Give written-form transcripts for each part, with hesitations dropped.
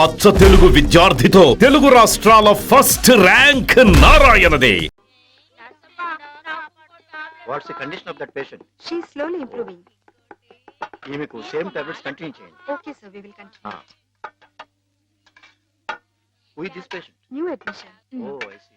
అచ్చ తెలుగు విద్యార్థితో తెలుగు రాష్ట్రాల ఫస్ట్ ర్యాంక్ నారాయణదే. What's the condition of that patient? She is slowly improving. ఈమెకు సేమ్ టాబ్లెట్స్ కంటిన్యూ చేయండి. Okay, sir, we will continue. Who is this patient? New admission. Oh, I see.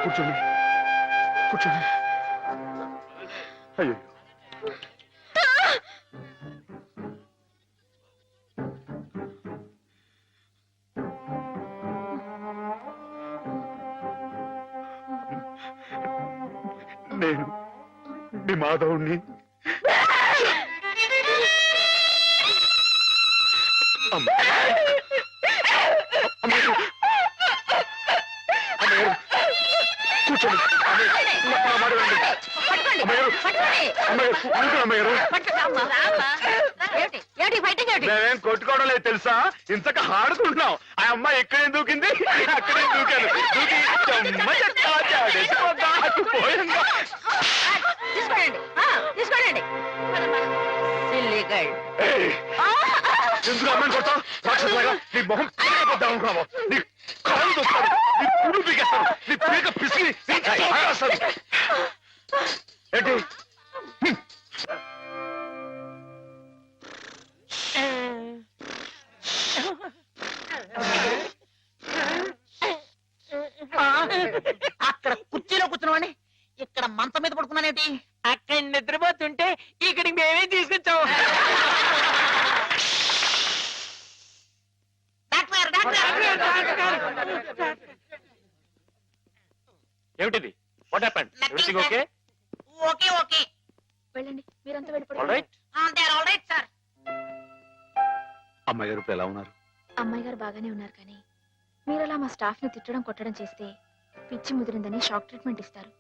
కూర్చోండి కూర్చోండి. అయ్యో నేను మీ మాధవుణ్ణి. కూర్చోండి మేమేం కొట్టుకోవడం లేదు తెలుసా, ఇంతక ఆడుకుంటున్నాం. ఆ అమ్మాయి ఎక్కడేం దూకింది, అక్కడే దూకాను. దూకి ఎందుకు అమ్మాయిని కొడతావు? రాక్షసులాగా నీ మొహం పడ్డా అనుకున్నావు. నీ కాళ్ళు దొస్తాను, నీ పువ్వు పీకేస్తాను, నీ పీక పిసికి ఏంటి? అక్కడ కుర్చీలో కూర్చున్నామని ఇక్కడ మంచం మీద పడుకున్నానేంటి? అక్కడ నిద్రపోతుంటే ఇక్కడికి మేమే తీసుకొచ్చావు. ఏమిటిది? What happened? Everything okay? Okay okay వెళ్ళండి, మీరంతా వెళ్ళిపోండి. Alright. They are alright sir. అమ్మాయి గారు ఇప్పుడు ఎలా ఉన్నారు? అమ్మాయి గారు బాగానే ఉన్నారు, కానీ మీరు అలా మా స్టాఫ్ ని తిట్టడం కొట్టడం చేస్తే పిచ్చి ముదిరిందని షాక్ ట్రీట్మెంట్ ఇస్తారు.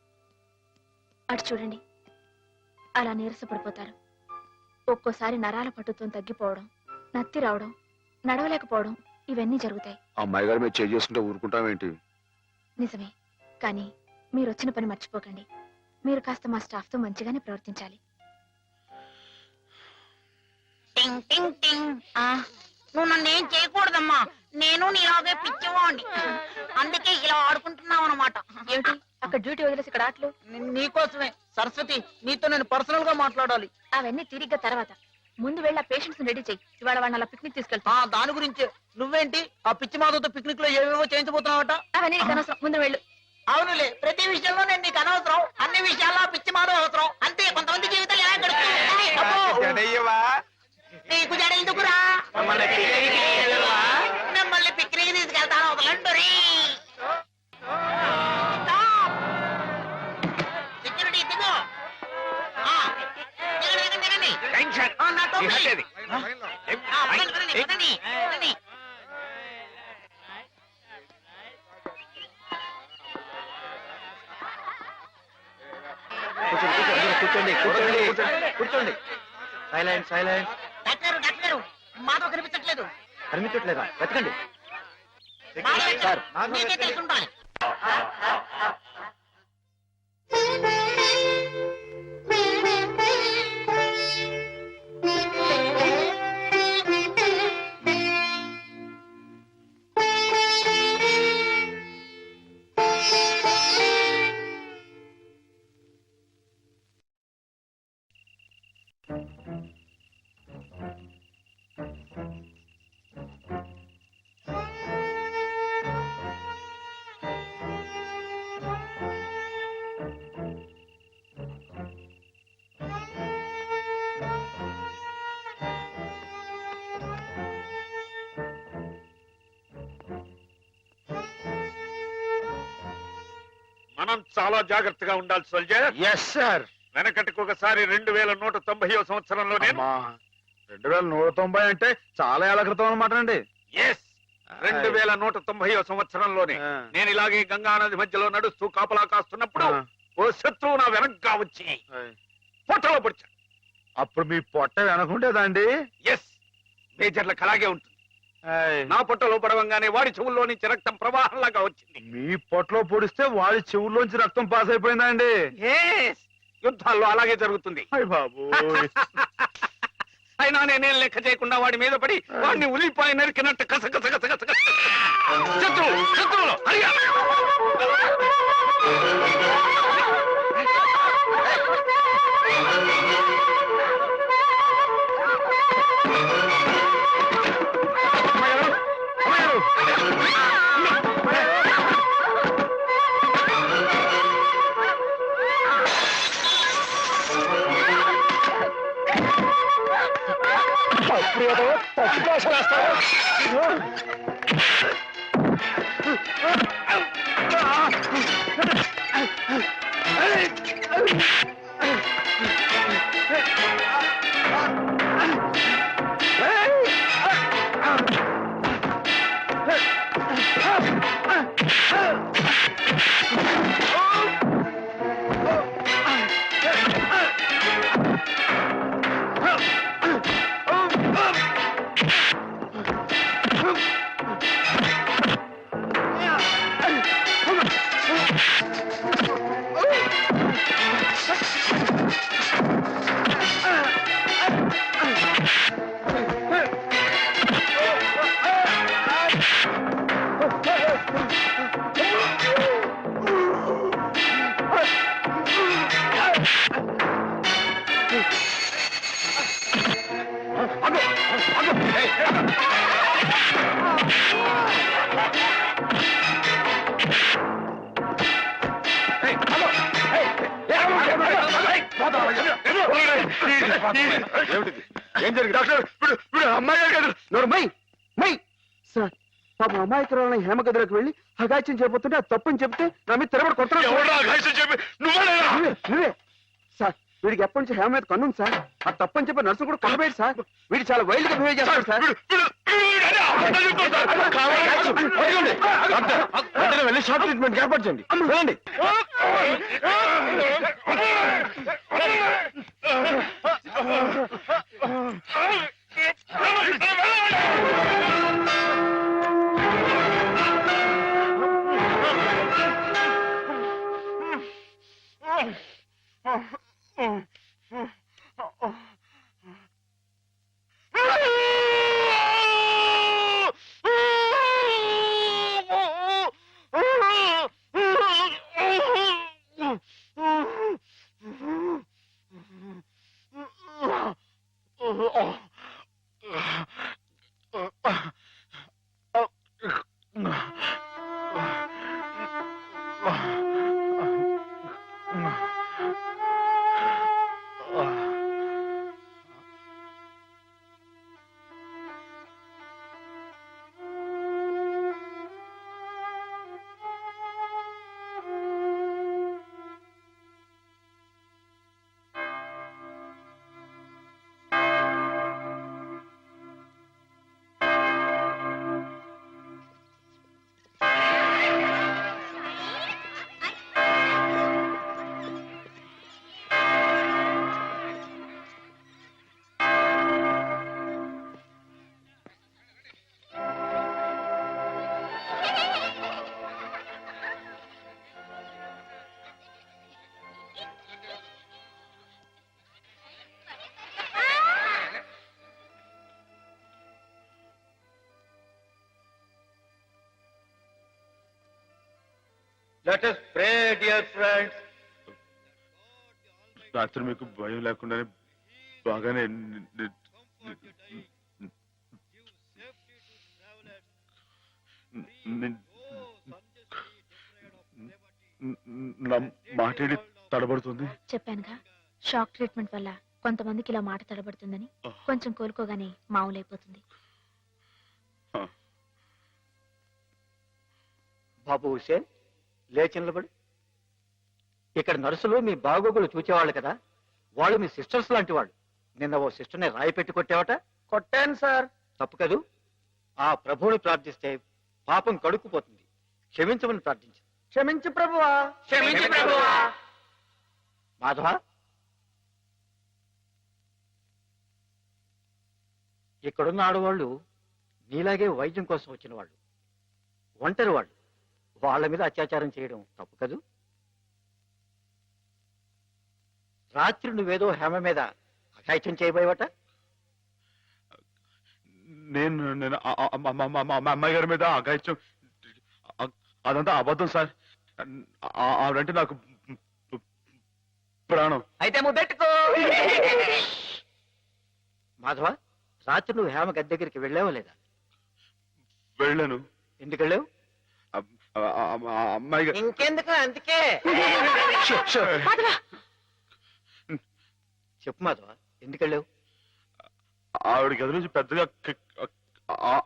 అటు చూడండి, అలా నీరసపడిపోతారు. ఒక్కోసారి నరాల పట్టుతో తగ్గిపోవడం, నత్తి రావడం, నడవలేకపోవడం, ఇవన్నీ జరుగుతాయి. అమ్మాయి గారు మీరు చేంజ్ చేసుకుంటే ఊరుకుంటామేంటి? నిజమే, కానీ మీరు వచ్చిన పని మర్చిపోకండి. మీరు కాస్త మా స్టాఫ్ తో మంచిగానే ప్రవర్తించాలి. టింగ్ టింగ్ టింగ్. నువ్వు నన్ను ఏం చేయకూడదమ్మా, నేను నీలాగే పిచ్చివాణ్ణి. అందుకే ఇలా ఆడుకుంటున్నావు అనమాట. ఏమిటి అక్కడ డ్యూటీ వదిలేసి ఇక్కడ ఆటలు? నీకోసమే సరస్వతి, నీతో నేను పర్సనల్ గా మాట్లాడాలి. అవన్నీ తిరిగ్గా తర్వాత. ముందు వెళ్ళి ఆ పేషెంట్స్ రెడీ చెయ్యి. ఇవాళ వాళ్ళ అలా పిక్నిక్ తీసుకెళ్తా. దాని గురించి నువ్వేంటి ఆ పిచ్చి మాధవతో పిక్నిక్ లో ఏవేవో చేయించబోతున్నావట? అవన్నీ నీకు అనవసరం, ముందు వెళ్ళు. అవునులే, ప్రతి విషయంలో నేను నీకు అనవసరం, అన్ని విషయాల్లో పిచ్చి మాధవ అవసరం. అంతే, కొంతమంది జీవితాలు ఎలా గడుపుతాయి. నీకు జడ ఎందుకురా? మిమ్మల్ని పిక్నిక్ తీసుకెళ్తాను, వదలండి. సెక్యూరిటీ దిగు. నాతో కూర్చోండి కూర్చోండి కూర్చోండి కూర్చోండి. Silent silent. డాక్టర్ గారు మాధవ్ కనిపించట్లేదు. కనిపించట్లేదా? వెతకండి. మాధవ్ సార్, మీకే తెలిసి ఉండాలి. మనం చాలా జాగ్రత్తగా ఉండాలి సోల్జర్. Yes sir. వెనకటికి ఒకసారి 2190వ సంవత్సరంలోనే 2190 అంటే చాలా ఏళ్ల క్రితం అనమాట అండి. ఎస్ 2190వ సంవత్సరంలోనే ఆ. నేను ఇలాగే గంగా నది మధ్యలో నడుస్తూ కాపలా కాస్తున్నప్పుడు ఓ శత్రువు నా వెనక్గా వచ్చి పొట్టలో పొడిచాడు. అప్పుడు మీ పొట్ట వెనకుండేదా అండి? ఎస్ మేజర్లకు అలాగే ఉంటుంది. నా పొట్టలో పడవంగానే వాడి చెవుల్లో నుంచి రక్తం ప్రవాహంలాగా వచ్చింది. మీ పొట్టలో పొడిస్తే వాడి చెవుల్లోంచి రక్తం పాస్ అయిపోయిందా అండి? ఎస్ యుద్ధాల్లో అలాగే జరుగుతుంది. అయ్య బాబు. అయినా నేనేం లెక్క చేయకుండా వాడి మీద పడి వాడిని ఉలిపాయ నరికినట్టు కస శత్రువులు హరియా. ఏం జరిగింది డాక్టర్? అమ్మాయి గారు కదా. నోరు మై మై సార్, పాప అమాయకురాలని హేమ గదిలోకి వెళ్ళి అగాచ్యం చేయబోతుంటే అది తప్పని చెప్తే నా మీద తిరగబడి కొడుతున్నాడు. నువ్వే సార్. వీడికి ఎప్పటి నుంచి హేమ మీద కన్నుంది సార్. ఆ తప్పని చెప్పి నర్సు కూడా కొనబోయేది సార్. వీడు చాలా వైల్డ్ గా బిహేవ్ చేస్తాడు సార్. వెళ్ళి షార్ట్ ట్రీట్మెంట్ ఏర్పాటు చేయండి. వెళ్ళండి. Let us pray, dear friends. రాత్రి మీకు భయం లేకుండానే బాగానే నా మాటేడి తడబడుతుంది. చెప్పానుగా షాక్ ట్రీట్మెంట్ వల్ల కొంతమందికి ఇలా మాట తడబడుతుందని. కొంచెం కోలుకోగానే మామూలైపోతుంది. బాబు హుసేన్ లేచి నిలబడు. ఇక్కడ నర్సులు మీ బాగోగులు చూచేవాళ్ళు కదా, వాళ్ళు మీ సిస్టర్స్ లాంటి వాళ్ళు. నిన్న ఓ సిస్టర్ని రాయి పెట్టి కొట్టావట. కొట్టాను సార్. తప్పు కదూ. ఆ ప్రభువుని ప్రార్థిస్తే పాపం కడుక్కుపోతుంది. క్షమించమని ప్రార్థించు. క్షమించు ప్రభువా, క్షమించు ప్రభువా. మాధవ, ఇక్కడున్న ఆడవాళ్ళు నీలాగే వైద్యం కోసం వచ్చిన వాళ్ళు, ఒంటరి వాళ్ళు. వాళ్ళ మీద అత్యాచారం చేయడం తప్పు కదూ. రాత్రి నువ్వేదో హేమ మీద అఘాయిత్యం చేయబోయేవట. నేను మా అమ్మాయి గారి మీద అఘాయిత్యం అదంతా అబద్ధం సార్. ఆవిడంటే నాకు ప్రాణం. అయితే ముద్దెట్టుకో. మాధవ, రాత్రి నువ్వు హేమ గది దగ్గరికి వెళ్ళావా లేదా? వెళ్ళాను. ఎందుకు వెళ్ళావు? అమ్మాయి గారు ఇంకెందుకు, అందుకే. చెప్పు మాధవ, ఎందుకు వెళ్ళావు? ఆవిడ గది నుంచి పెద్దగా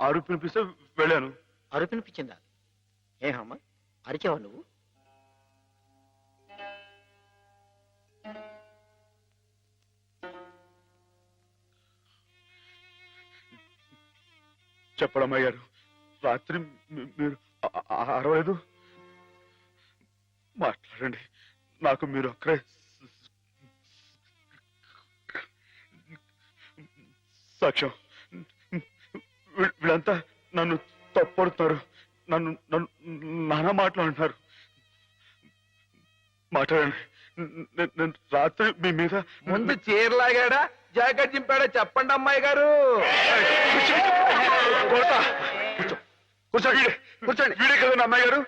అరుపు వినిపిస్తే వెళ్ళాను. అరుపినిపించిందా? ఏమమ్మా, అరిచావా నువ్వు? చెప్పడమ్మాయి గారు, రాత్రి మీరు అరవలేదు. మాట్లాడండి, నాకు మీరు అక్కడే సాక్ష్యం. వీళ్ళంతా నన్ను తప్పడుతున్నారు, నన్ను నన్ను నానా మాట్లాడుతున్నారు. మాట్లాడండి. నేను రాత్రి మీ మీద ముందు చీరలాగాడా జాకెట్ చింపాడా చెప్పండి అమ్మాయి గారు. కూర్చోండి, కూర్చోండి. వీడే కదండి అమ్మాయి గారు.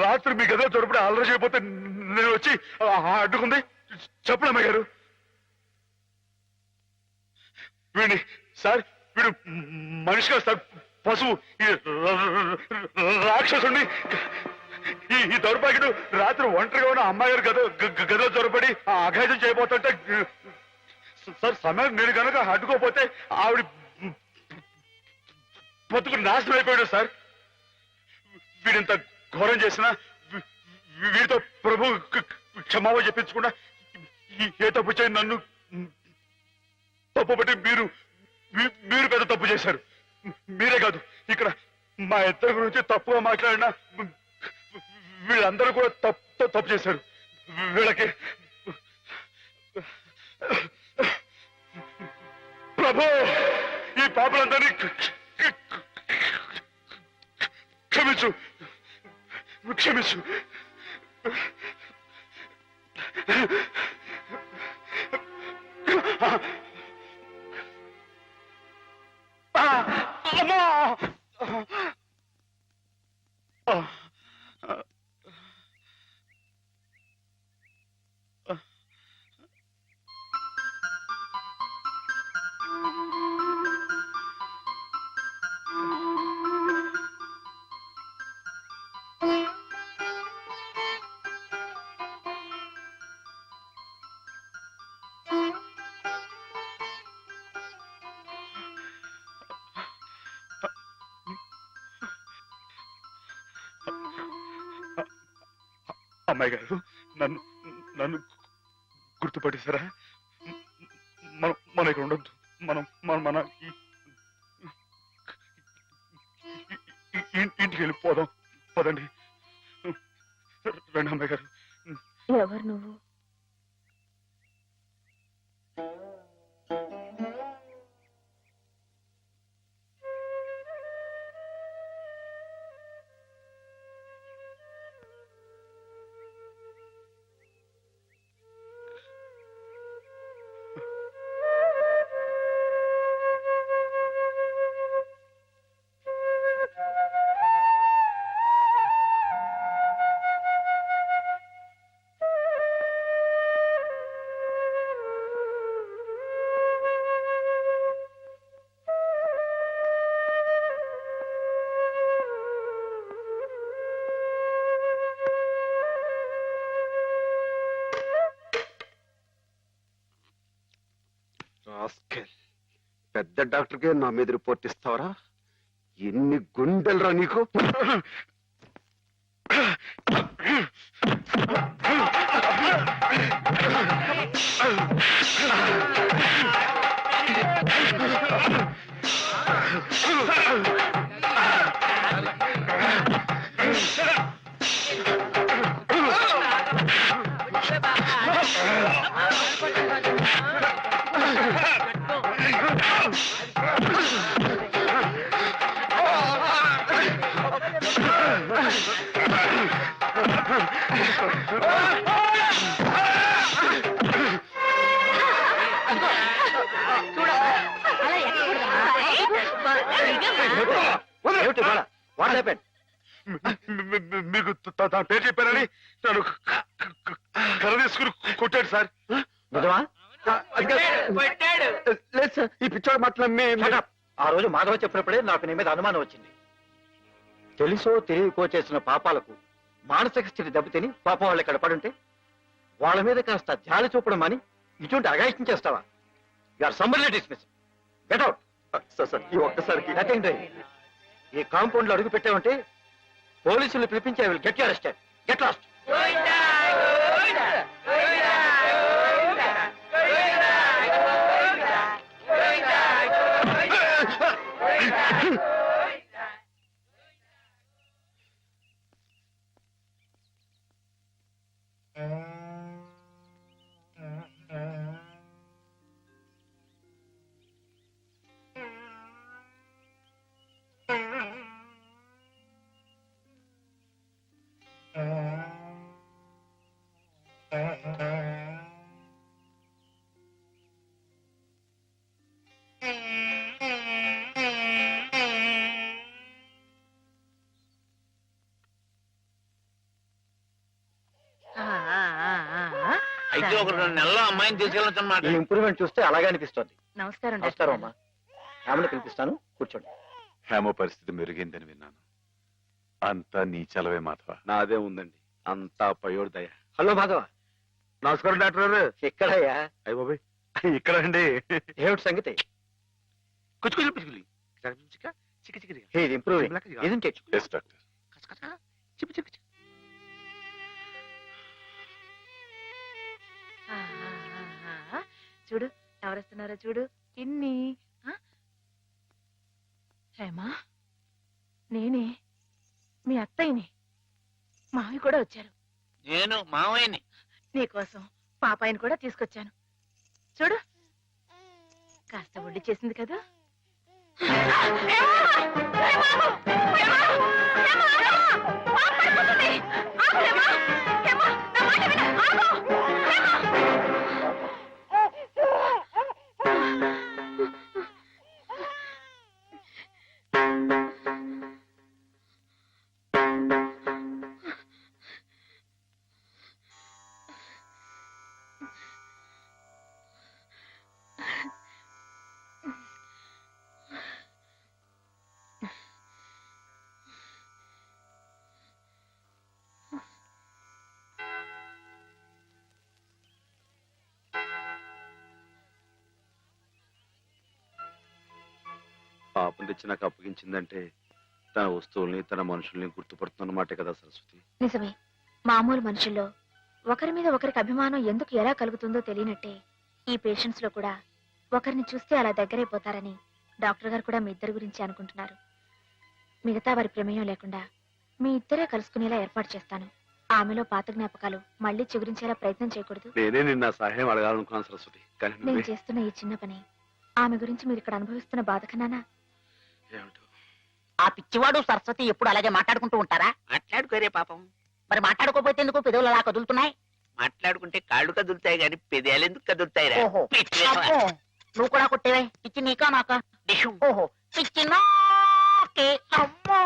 రాత్రి మీ గదిలో దొరపడి అల్లరి చేయకపోతే నేను వచ్చి అడ్డుకుంది. చెప్పండి అమ్మాయి గారు. వీడిని సార్, వీడు మనిషిగా సార్, పశువు, ఈ రాక్షసుని. ఈ దౌర్భాగ్యుడు రాత్రి ఒంటరిగా ఉన్న అమ్మాయి గారు గదిలో దొరపడి అఘాయితం చేయబోతుంటే సార్, సమయం నేను కనుక అడ్డుకోపోతే ఆవిడ బతుకు నాశనం అయిపోయాడు సార్. వీడింత ఘోరం చేసినా వీడితో ప్రభు క్షమావ చెప్పించకుండా ఏ తప్పు చేయి నన్ను తప్పు బట్టి మీరు పెద్ద తప్పు చేశారు. మీరే కాదు, ఇక్కడ మా ఇద్దరి గురించి తప్పుగా మాట్లాడినా వీళ్ళందరూ కూడా తప్పు చేశారు. వీళ్ళకి ప్రభు ఈ పాపలందరినీ క్షమించు, క్షమించు. అమ్మా, అమ్మాయి గారు, నన్ను నన్ను గుర్తుపట్టేశారా? మనం ఇక్కడ ఉండొద్దు. మన ఇంటికి వెళ్ళిపోదాం. పదండి, రండి అమ్మాయి గారు. ఎవరు నువ్వు? డాక్టర్కే నా మీద రిపోర్ట్ ఇస్తావరా? ఎన్ని గుండెలరా నీకు? ఏమిటి గోళ? What happened? మీకు తన పేరు చెప్పారని నన్ను కర్ర తీసుకుని కొట్టాడు సార్. నిజమా? లేదు సార్, ఈ పిచ్చోడు మాటలు Shut up. ఆ రోజు మాధవ చెప్పినప్పుడే నాకు నీ మీద అనుమానం వచ్చింది. తెలుసో తెలియకో చేసిన పాపాలకు మానసిక స్థితి దెబ్బతిని పాపం వాళ్ళు ఇక్కడ పడుంటే వాళ్ళ మీద కాస్త జాలి చూపడం అని ఇటువంటి అగాయిత్యం చేస్తావా? You are summarily dismiss. Get out. Sir ఈ ఒక్కసారికి నథింగ్ డూయింగ్. ఈ కాంపౌండ్ లో అడుగు పెట్టామంటే పోలీసులు పిలిపించి I will get you arrested. Get lost. అయితే ఒక 2 నెలల్లో అమ్మాయిని తీసుకెళ్ళొచ్చన్నమాట. ఈ ఇంప్రూవ్మెంట్ చూస్తే అలాగే అనిపిస్తోంది. నమస్కారం నమస్కారం అమ్మా. ఆమెను పిలిపిస్తాను, కూర్చోండి. హేమ పరిస్థితి మెరుగైందని విన్నాను. అంతా నీ చలవే మాధవ. నాదే ఉందండి, అంతా పయోర్దయ. హలో మాధవ. నమస్కారం డాక్టర్ గారు. ఎక్కడయ్యా? అయ్య బాబాయ్ ఇక్కడ అండి. ఏమిటి సంగతి? కుచ్చుకుని పిచ్చుకుని చిక్క చిక్క ఇది ఇంప్రూవింగ్, ఇదంటే ఎస్ డాక్టర్. చిప్పు చిక్కు చిక్కు. చూడు ఎవరొస్తున్నారో చూడు. ఇన్ని హేమా, నేనే మీ అత్తయ్యని. మావి కూడా వచ్చారు. నేను మావయ్యని. నీకోసం పాపాయిని కూడా తీసుకొచ్చాను. చూడు కాస్త ఒడ్డు చేసింది కదా. పాపం తెచ్చి నాకు అప్పగించిందంటే తన వస్తువుల్ని తన మనుషుల్ని గుర్తుపడుతున్నమాటే కదా సరస్వతి. నిజమే. మామూలు మనుషుల్లో ఒకరి మీద ఒకరికి అభిమానం ఎందుకు ఎలా కలుగుతుందో తెలియనట్టే ఈ పేషెంట్స్ లో కూడా ఒకరిని చూస్తే అలా దగ్గరైపోతారని డాక్టర్ గారు కూడా మీ ఇద్దరి గురించి అనుకుంటున్నారు. మిగతా వారి ప్రమేయం లేకుండా మీ ఇద్దరే కలుసుకునేలా ఏర్పాటు చేస్తాను. ఆమెలో పాత జ్ఞాపకాలు మళ్ళీ చిగురించేలా ప్రయత్నం చేయకూడదు. నేనే నిన్న సహాయం అడగాలనుకున్నాను సరస్వతి, కానీ నేను నువ్వే. చేస్తున్న ఈ చిన్న పని ఆమె గురించి మీరు ఇక్కడ అనుభవిస్తున్న బాధ కన్నానా? ఏమిటో ఆ పిచ్చివాడు సరస్వతి ఎప్పుడు అలాగే మాట్లాడుకుంటూ ఉంటారా? మాట్లాడుకోరే పాపం. మరి మాట్లాడుకోపోతే ఎందుకు పెదవులు అలా కదులుతున్నాయి? మాట్లాడుకుంటే కాళ్ళు కదులుతాయి కానీ పెదాలు ఎందుకు కదులుతాయిరా? ఓహో. పిచ్చి వేధవా. అబ్బో, నువ్వు కూడా కొట్టేవే. పిచ్చి నీకా నాకా? డిషుం. ఓహో, పిచ్చి నాకే. అమ్మో